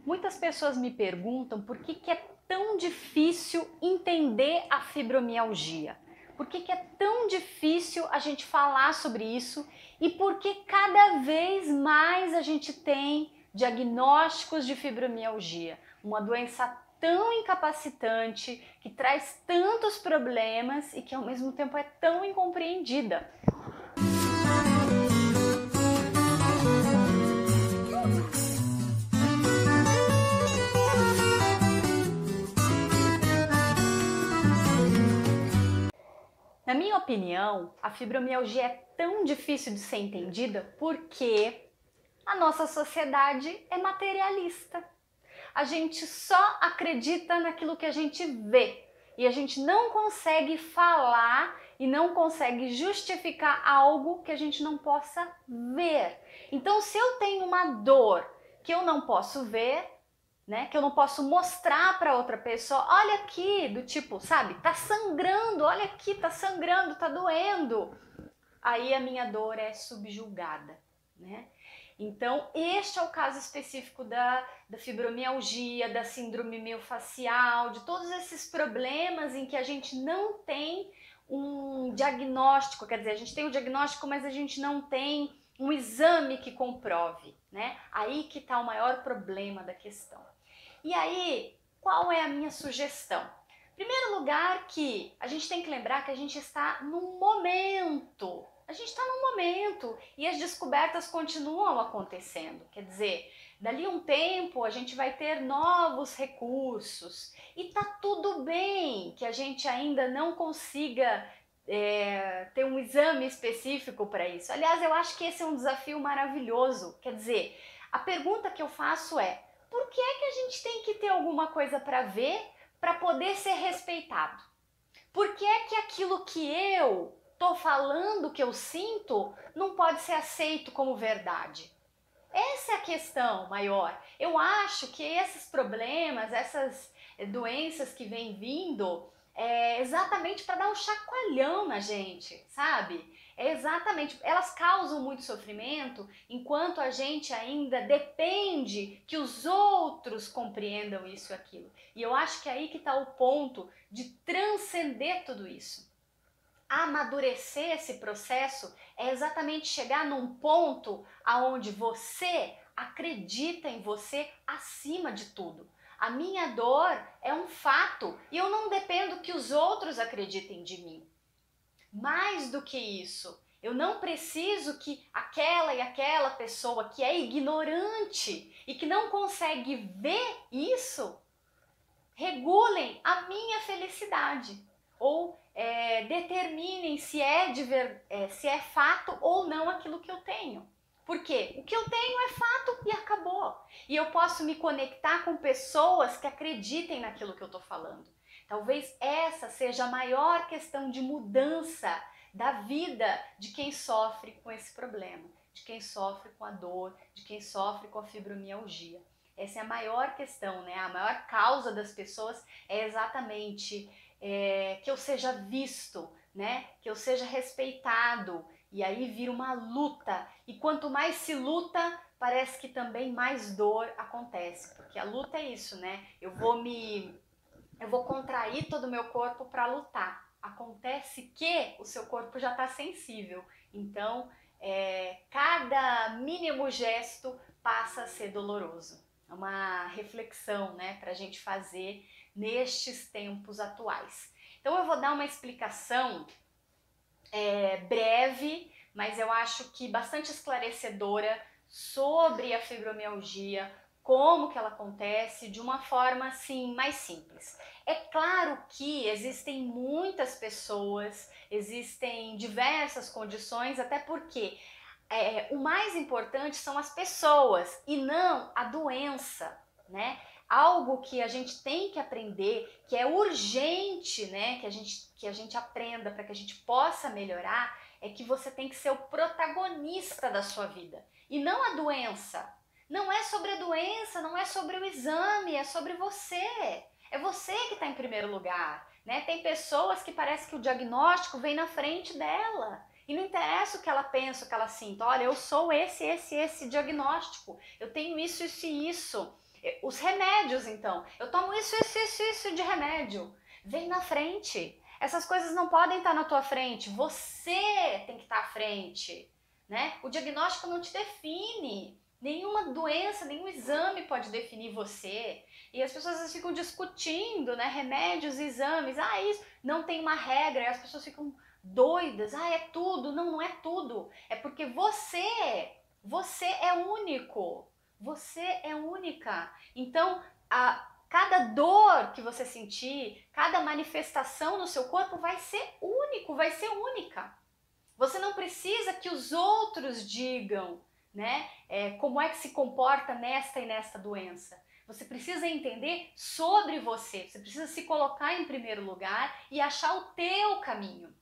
Muitas pessoas me perguntam por que é tão difícil entender a fibromialgia. Por que é tão difícil a gente falar sobre isso e por que cada vez mais a gente tem diagnósticos de fibromialgia, uma doença tão incapacitante, que traz tantos problemas e que ao mesmo tempo é tão incompreendida. Na minha opinião, a fibromialgia é tão difícil de ser entendida porque a nossa sociedade é materialista. A gente só acredita naquilo que a gente vê e a gente não consegue falar e não consegue justificar algo que a gente não possa ver. Então, se eu tenho uma dor que eu não posso ver, que eu não posso mostrar para outra pessoa, olha aqui, do tipo, sabe, tá sangrando, olha aqui, tá sangrando, tá doendo. Aí a minha dor é subjugada, né? Então, este é o caso específico da fibromialgia, da síndrome miofascial, de todos esses problemas em que a gente não tem um diagnóstico, quer dizer, a gente tem o diagnóstico, mas a gente não tem um exame que comprove, né? Aí que está o maior problema da questão. E aí, qual é a minha sugestão? Em primeiro lugar, que a gente tem que lembrar que a gente está num momento. A gente está num momento e as descobertas continuam acontecendo. Quer dizer, dali um tempo a gente vai ter novos recursos e tá tudo bem que a gente ainda não consiga ter um exame específico para isso. Aliás, eu acho que esse é um desafio maravilhoso. Quer dizer, a pergunta que eu faço é: por que é que a gente tem que ter alguma coisa para ver para poder ser respeitado? Por que é que aquilo que eu tô falando, que eu sinto, não pode ser aceito como verdade? Essa é a questão maior. Eu acho que esses problemas, essas doenças que vêm vindo, é exatamente para dar um chacoalhão na gente, sabe? É exatamente, elas causam muito sofrimento enquanto a gente ainda depende que os outros compreendam isso e aquilo. E eu acho que é aí que está o ponto de transcender tudo isso. Amadurecer esse processo é exatamente chegar num ponto aonde você acredita em você acima de tudo. A minha dor é um fato e eu não dependo que os outros acreditem de mim. Mais do que isso, eu não preciso que aquela e aquela pessoa que é ignorante e que não consegue ver isso regulem a minha felicidade ou determinem se é fato ou não aquilo que eu tenho. Por quê? O que eu tenho é fato e acabou. E eu posso me conectar com pessoas que acreditem naquilo que eu estou falando. Talvez essa seja a maior questão de mudança da vida de quem sofre com esse problema, de quem sofre com a dor, de quem sofre com a fibromialgia. Essa é a maior questão, né? A maior causa das pessoas é exatamente que eu seja visto, né? Que eu seja respeitado. E aí vira uma luta. E quanto mais se luta, parece que também mais dor acontece. Porque a luta é isso, né? Eu vou contrair todo o meu corpo para lutar. Acontece que o seu corpo já está sensível. Então, cada mínimo gesto passa a ser doloroso. É uma reflexão, né, para a gente fazer nestes tempos atuais. Então eu vou dar uma explicação breve, mas eu acho que bastante esclarecedora sobre a fibromialgia, como que ela acontece, de uma forma assim mais simples. É claro que existem muitas pessoas, existem diversas condições, até porque o mais importante são as pessoas e não a doença, né? Algo que a gente tem que aprender, que é urgente, né? Que a gente aprenda para que a gente possa melhorar, é que você tem que ser o protagonista da sua vida e não a doença. Não é sobre a doença, não é sobre o exame, é sobre você. É você que está em primeiro lugar, né? Tem pessoas que parece que o diagnóstico vem na frente dela. E não interessa o que ela pensa, o que ela sinta. Olha, eu sou esse diagnóstico. Eu tenho isso e isso. Os remédios, então. Eu tomo isso de remédio. Vem na frente. Essas coisas não podem estar na tua frente. Você tem que estar à frente, né? O diagnóstico não te define. Nenhuma doença, nenhum exame pode definir você. E as pessoas às vezes ficam discutindo, né? Remédios, exames. Ah, isso não tem uma regra. E as pessoas ficam doidas. Ah, é tudo. Não, não é tudo. É porque você é único. Você é única. Então, cada dor que você sentir, cada manifestação no seu corpo vai ser único, vai ser única. Você não precisa que os outros digam, né, como é que se comporta nesta e nesta doença. Você precisa entender sobre você, você precisa se colocar em primeiro lugar e achar o teu caminho.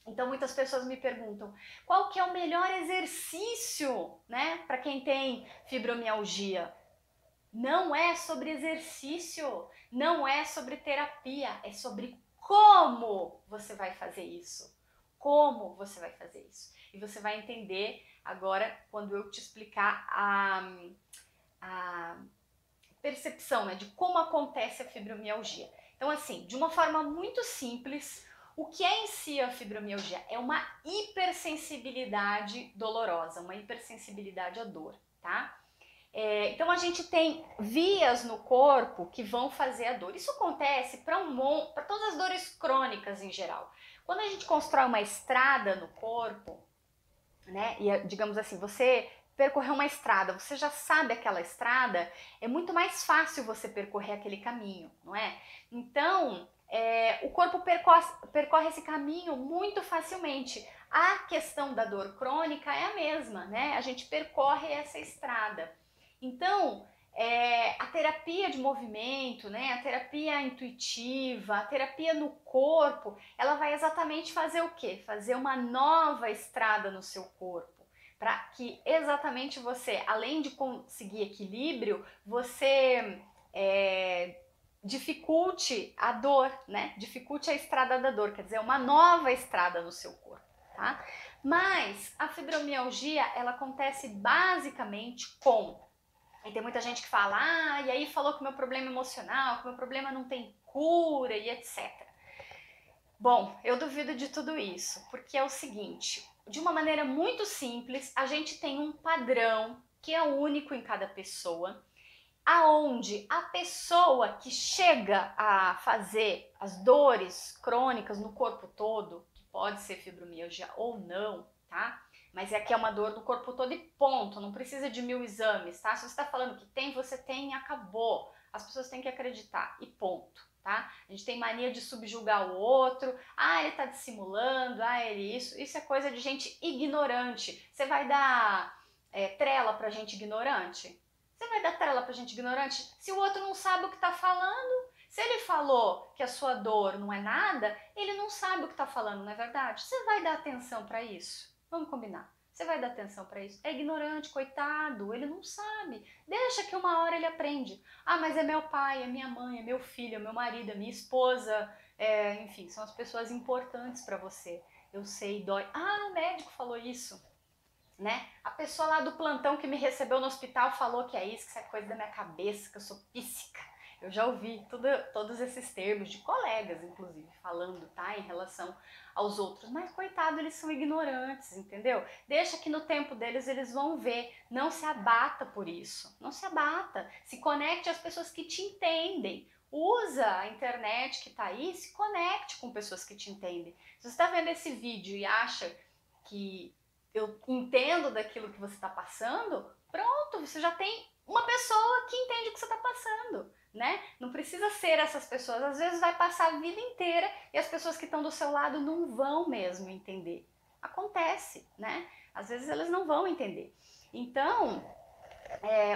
Então muitas pessoas me perguntam, qual que é o melhor exercício, né, para quem tem fibromialgia? Não é sobre exercício, não é sobre terapia, é sobre como você vai fazer isso. Como você vai fazer isso. E você vai entender agora quando eu te explicar a percepção, né, de como acontece a fibromialgia. Então assim, de uma forma muito simples, o que é em si a fibromialgia? É uma hipersensibilidade dolorosa, uma hipersensibilidade à dor, tá? Então a gente tem vias no corpo que vão fazer a dor. Isso acontece para todas as dores crônicas em geral. Quando a gente constrói uma estrada no corpo, né, e digamos assim, você percorreu uma estrada, você já sabe aquela estrada, é muito mais fácil você percorrer aquele caminho, não é? Então, o corpo percorre esse caminho muito facilmente. A questão da dor crônica é a mesma, né? A gente percorre essa estrada. Então, a terapia de movimento, né, a terapia intuitiva, a terapia no corpo, ela vai exatamente fazer o quê? Fazer uma nova estrada no seu corpo, para que exatamente você, além de conseguir equilíbrio, você dificulte a dor, né? Dificulte a estrada da dor, quer dizer, uma nova estrada no seu corpo, tá? Mas a fibromialgia, ela acontece basicamente e tem muita gente que fala, e aí falou que o meu problema é emocional, que o meu problema não tem cura e etc. Bom, eu duvido de tudo isso, porque é o seguinte, de uma maneira muito simples, a gente tem um padrão que é único em cada pessoa, aonde a pessoa que chega a fazer as dores crônicas no corpo todo, que pode ser fibromialgia ou não, tá? Mas aqui é uma dor do corpo todo e ponto, não precisa de 1000 exames, tá? Se você está falando que tem, você tem e acabou. As pessoas têm que acreditar e ponto, tá? A gente tem mania de subjugar o outro, ele tá dissimulando, ele isso é coisa de gente ignorante. Você vai dar trela pra gente ignorante? Você vai dar trela pra gente ignorante se o outro não sabe o que tá falando? Se ele falou que a sua dor não é nada, ele não sabe o que tá falando, não é verdade? Você vai dar atenção pra isso? Vamos combinar. Você vai dar atenção para isso? É ignorante, coitado, ele não sabe. Deixa que uma hora ele aprende. Mas é meu pai, é minha mãe, é meu filho, é meu marido, é minha esposa, enfim, são as pessoas importantes para você. Eu sei, dói. O médico falou isso, né? A pessoa lá do plantão que me recebeu no hospital falou que é isso é coisa da minha cabeça, que eu sou psíquica. Eu já ouvi todos esses termos de colegas, inclusive, falando, tá, em relação aos outros. Mas, coitado, eles são ignorantes, entendeu? Deixa que no tempo deles eles vão ver. Não se abata por isso. Não se abata. Se conecte às pessoas que te entendem. Usa a internet que tá aí, se conecte com pessoas que te entendem. Se você está vendo esse vídeo e acha que eu entendo daquilo que você está passando, pronto, você já tem uma pessoa que entende o que você está passando, né? Não precisa ser essas pessoas, às vezes vai passar a vida inteira e as pessoas que estão do seu lado não vão mesmo entender. Acontece, né? Às vezes elas não vão entender. Então,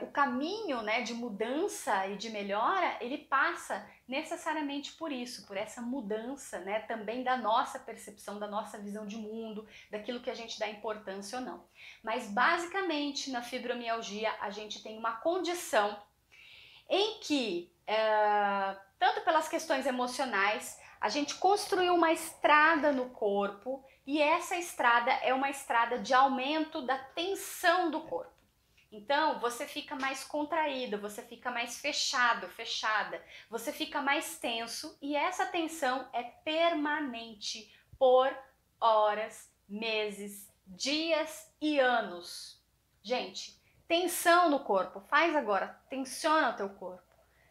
o caminho, né, de mudança e de melhora, ele passa necessariamente por isso, por essa mudança, né, também da nossa percepção, da nossa visão de mundo, daquilo que a gente dá importância ou não. Mas basicamente na fibromialgia a gente tem uma condição em que, tanto pelas questões emocionais, a gente construiu uma estrada no corpo e essa estrada é uma estrada de aumento da tensão do corpo. Então, você fica mais contraído, você fica mais fechado, fechada, você fica mais tenso e essa tensão é permanente por horas, meses, dias e anos. Gente, tensão no corpo, faz agora, tensiona o teu corpo.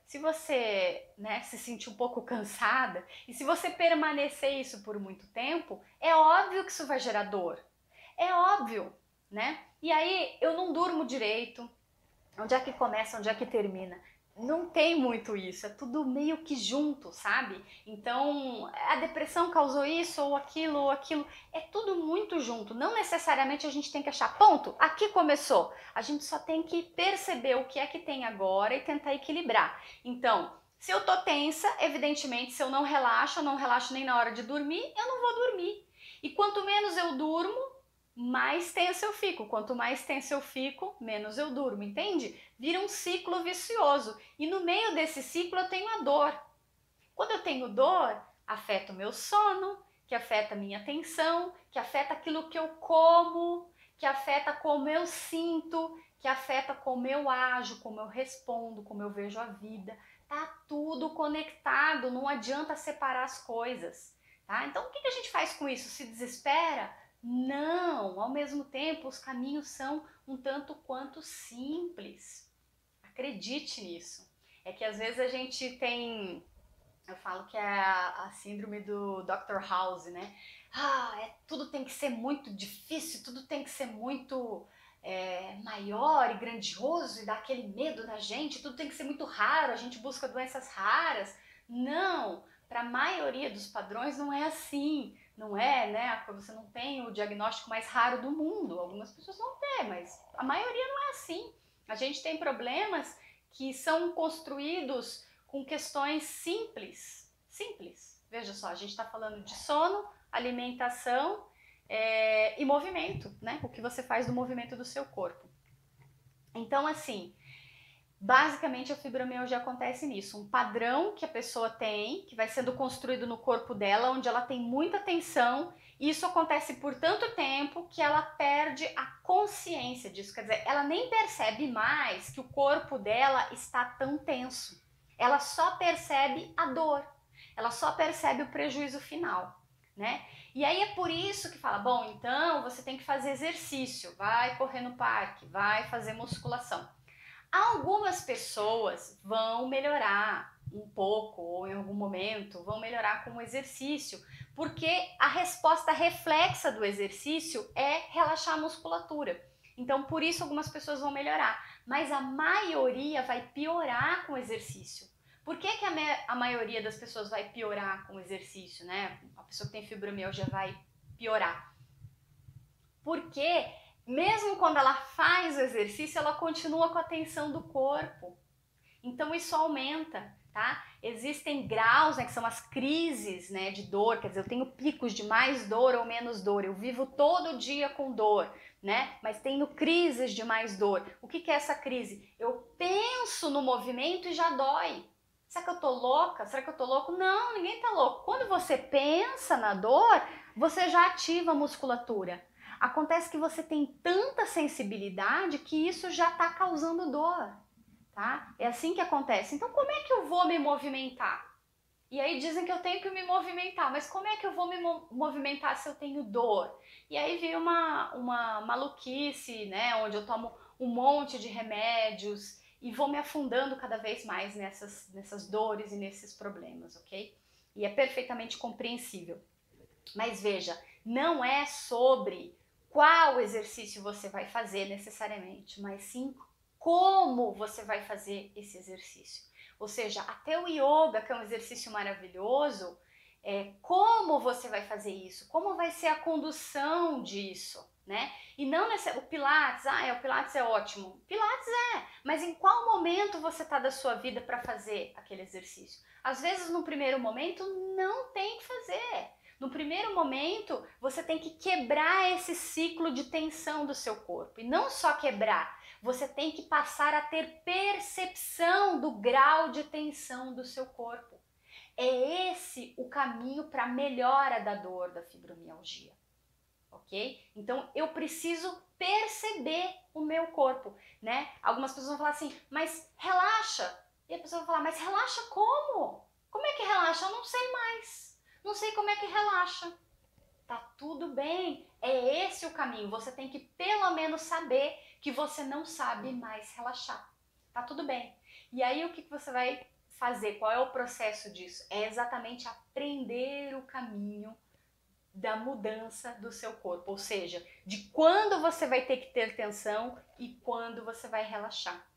Se você, se sentir um pouco cansada e se você permanecer isso por muito tempo, é óbvio que isso vai gerar dor. É óbvio, né? E aí eu não durmo direito. Onde é que começa, onde é que termina? Não tem muito isso, é tudo meio que junto, sabe? Então, a depressão causou isso ou aquilo, é tudo muito junto. Não necessariamente a gente tem que achar, ponto, aqui começou. A gente só tem que perceber o que é que tem agora e tentar equilibrar. Então, se eu tô tensa, evidentemente, se eu não relaxo nem na hora de dormir, eu não vou dormir. E quanto menos eu durmo, mais tenso eu fico. Quanto mais tenso eu fico, menos eu durmo, entende? Vira um ciclo vicioso. E no meio desse ciclo eu tenho a dor. Quando eu tenho dor, afeta o meu sono, que afeta a minha atenção, que afeta aquilo que eu como, que afeta como eu sinto, que afeta como eu ajo, como eu respondo, como eu vejo a vida. Tá tudo conectado, não adianta separar as coisas, tá? Então o que a gente faz com isso? Se desespera? Não, ao mesmo tempo os caminhos são um tanto quanto simples. Acredite nisso. É que às vezes a gente tem, eu falo que é a síndrome do Dr. House, né? Tudo tem que ser muito difícil, tudo tem que ser muito maior e grandioso e dar aquele medo na gente, tudo tem que ser muito raro, a gente busca doenças raras. Não, para a maioria dos padrões não é assim. Não é, né? Você não tem o diagnóstico mais raro do mundo. Algumas pessoas vão ter, mas a maioria não é assim. A gente tem problemas que são construídos com questões simples. Simples. Veja só, a gente está falando de sono, alimentação e movimento, né? O que você faz do movimento do seu corpo. Então, assim, basicamente a fibromialgia acontece nisso, um padrão que a pessoa tem, que vai sendo construído no corpo dela, onde ela tem muita tensão, e isso acontece por tanto tempo que ela perde a consciência disso, quer dizer, ela nem percebe mais que o corpo dela está tão tenso, ela só percebe a dor, ela só percebe o prejuízo final, né? E aí é por isso que fala, bom, então você tem que fazer exercício, vai correr no parque, vai fazer musculação. Algumas pessoas vão melhorar um pouco ou em algum momento vão melhorar com o exercício, porque a resposta reflexa do exercício é relaxar a musculatura. Então, por isso algumas pessoas vão melhorar, mas a maioria vai piorar com o exercício. Por que a maioria das pessoas vai piorar com o exercício, né? A pessoa que tem fibromialgia vai piorar. Porque mesmo quando ela faz o exercício, ela continua com a tensão do corpo. Então isso aumenta, tá? Existem graus, né, que são as crises, né, de dor, quer dizer, eu tenho picos de mais dor ou menos dor. Eu vivo todo dia com dor, né? Mas tenho crises de mais dor. O que é essa crise? Eu penso no movimento e já dói. Será que eu tô louca? Será que eu tô louco? Não, ninguém tá louco. Quando você pensa na dor, você já ativa a musculatura. Acontece que você tem tanta sensibilidade que isso já está causando dor, tá? É assim que acontece. Então, como é que eu vou me movimentar? E aí dizem que eu tenho que me movimentar, mas como é que eu vou me movimentar se eu tenho dor? E aí vem uma maluquice, né? Onde eu tomo um monte de remédios e vou me afundando cada vez mais nessas dores e nesses problemas, ok? E é perfeitamente compreensível. Mas veja, não é sobre qual exercício você vai fazer necessariamente, mas sim como você vai fazer esse exercício. Ou seja, até o yoga, que é um exercício maravilhoso, como você vai fazer isso, como vai ser a condução disso, né? E não o Pilates, o Pilates é ótimo. Pilates mas em qual momento você está da sua vida para fazer aquele exercício? Às vezes, no primeiro momento, não tem que fazer. No primeiro momento, você tem que quebrar esse ciclo de tensão do seu corpo. E não só quebrar, você tem que passar a ter percepção do grau de tensão do seu corpo. É esse o caminho para a melhora da dor da fibromialgia, ok? Então eu preciso perceber o meu corpo, né? Algumas pessoas vão falar assim, mas relaxa. E a pessoa vai falar, mas relaxa como? Como é que relaxa? Eu não sei mais. Não sei como é que relaxa. Tá tudo bem, é esse o caminho. Você tem que pelo menos saber que você não sabe mais relaxar. Tá tudo bem. E aí o que você vai fazer? Qual é o processo disso? É exatamente aprender o caminho da mudança do seu corpo, ou seja, de quando você vai ter que ter tensão e quando você vai relaxar.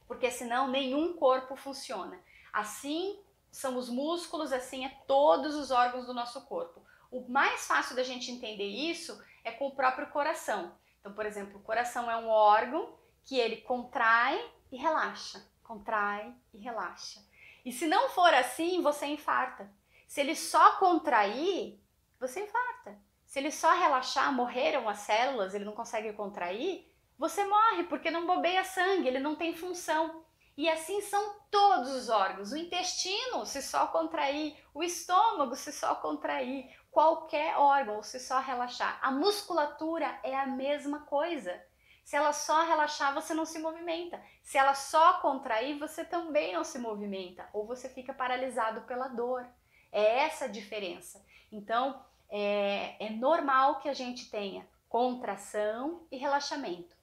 Porque senão nenhum corpo funciona. Assim são os músculos, assim é todos os órgãos do nosso corpo. O mais fácil da gente entender isso é com o próprio coração. Então, por exemplo, o coração é um órgão que ele contrai e relaxa, contrai e relaxa. E se não for assim, você infarta. Se ele só contrair, você infarta. Se ele só relaxar, morreram as células, ele não consegue contrair, você morre porque não bobeia sangue, ele não tem função. E assim são todos os órgãos. O intestino, se só contrair, o estômago, se só contrair, qualquer órgão, se só relaxar. A musculatura é a mesma coisa. Se ela só relaxar, você não se movimenta. Se ela só contrair, você também não se movimenta. Ou você fica paralisado pela dor. É essa a diferença. Então, é normal que a gente tenha contração e relaxamento,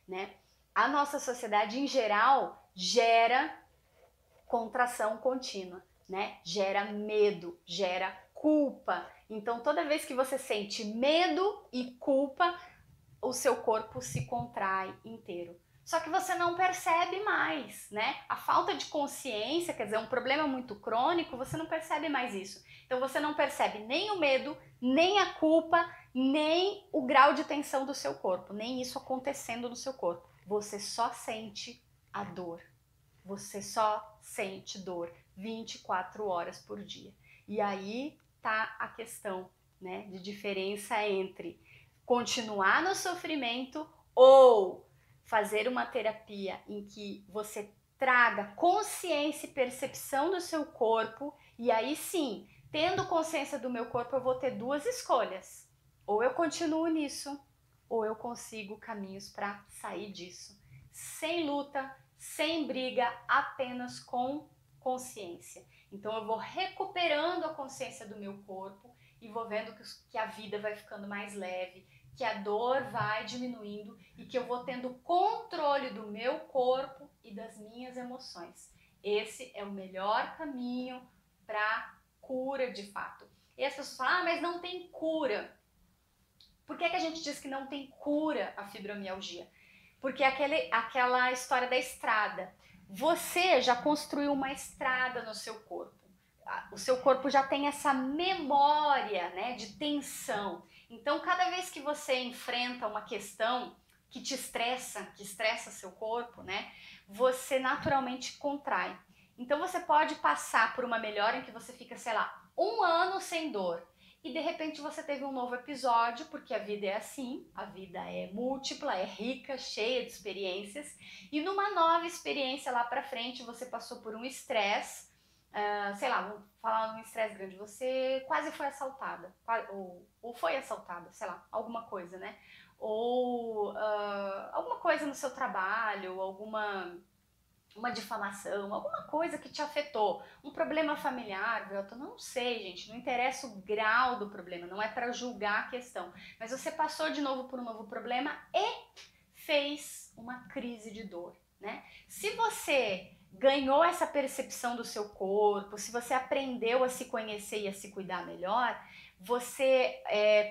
né? A nossa sociedade em geral gera contração contínua, né? Gera medo, gera culpa. Então, toda vez que você sente medo e culpa, o seu corpo se contrai inteiro. Só que você não percebe mais, né? A falta de consciência, quer dizer, um problema muito crônico, você não percebe mais isso. Então você não percebe nem o medo, nem a culpa, nem o grau de tensão do seu corpo, nem isso acontecendo no seu corpo. Você só sente a dor. Você só sente dor 24 horas por dia. E aí tá a questão, né, de diferença entre continuar no sofrimento ou fazer uma terapia em que você traga consciência e percepção do seu corpo, e aí sim, tendo consciência do meu corpo, eu vou ter duas escolhas. Ou eu continuo nisso, ou eu consigo caminhos para sair disso. Sem luta, sem briga, apenas com consciência. Então eu vou recuperando a consciência do meu corpo e vou vendo que a vida vai ficando mais leve, que a dor vai diminuindo e que eu vou tendo controle do meu corpo e das minhas emoções. Esse é o melhor caminho para cura de fato. E as pessoas falam, mas não tem cura. Por que a gente diz que não tem cura a fibromialgia? Porque é aquela história da estrada. Você já construiu uma estrada no seu corpo. O seu corpo já tem essa memória, né, de tensão. Então, cada vez que você enfrenta uma questão que te estressa, que estressa seu corpo, né, você naturalmente contrai. Então, você pode passar por uma melhora em que você fica, sei lá, 1 ano sem dor. E de repente você teve um novo episódio, porque a vida é assim, a vida é múltipla, é rica, cheia de experiências. E numa nova experiência lá pra frente, você passou por um estresse, sei lá, vamos falar num estresse grande, você quase foi assaltada, ou foi assaltada, sei lá, alguma coisa, né? Ou alguma coisa no seu trabalho, uma difamação, alguma coisa que te afetou, um problema familiar, Velton, não sei, gente, não interessa o grau do problema, não é para julgar a questão, mas você passou de novo por um novo problema e fez uma crise de dor, né? Se você ganhou essa percepção do seu corpo, se você aprendeu a se conhecer e a se cuidar melhor, você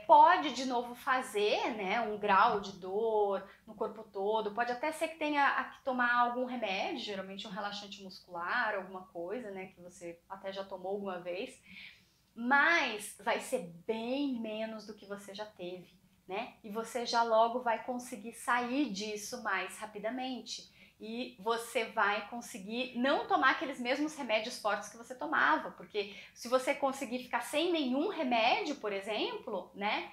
pode de novo fazer, né, um grau de dor no corpo todo, pode até ser que tenha que tomar algum remédio, geralmente um relaxante muscular, alguma coisa, né, que você até já tomou alguma vez, mas vai ser bem menos do que você já teve, né, e você já logo vai conseguir sair disso mais rapidamente. e você vai conseguir não tomar aqueles mesmos remédios fortes que você tomava, porque se você conseguir ficar sem nenhum remédio, por exemplo, né,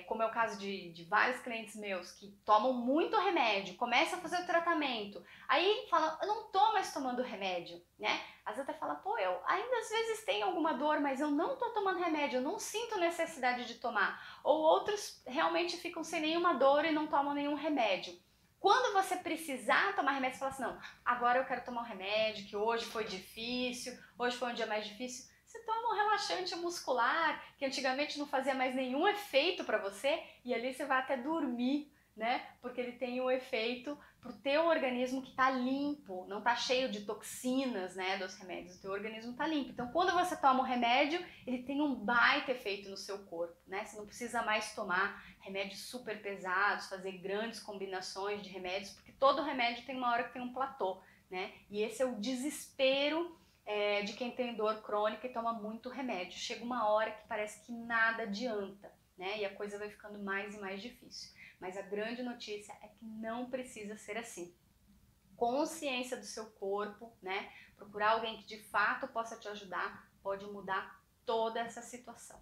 como é o caso de vários clientes meus que tomam muito remédio, começam a fazer o tratamento, aí fala, eu não tô mais tomando remédio, né, às vezes até fala, pô, eu ainda às vezes tenho alguma dor, mas eu não tô tomando remédio, eu não sinto necessidade de tomar, ou outros realmente ficam sem nenhuma dor e não tomam nenhum remédio. Quando você precisar tomar remédio, você fala assim, não, agora eu quero tomar um remédio, que hoje foi difícil, hoje foi um dia mais difícil. Você toma um relaxante muscular, que antigamente não fazia mais nenhum efeito para você, e ali você vai até dormir, né? Porque ele tem o efeito pro teu organismo que tá limpo, não tá cheio de toxinas, né, dos remédios, o teu organismo tá limpo. Então, quando você toma um remédio, ele tem um baita efeito no seu corpo, né? Você não precisa mais tomar remédios super pesados, fazer grandes combinações de remédios, porque todo remédio tem uma hora que tem um platô, né? E esse é o desespero de quem tem dor crônica e toma muito remédio. Chega uma hora que parece que nada adianta, né? E a coisa vai ficando mais e mais difícil. Mas a grande notícia é que não precisa ser assim. Consciência do seu corpo, né? Procurar alguém que de fato possa te ajudar, pode mudar toda essa situação.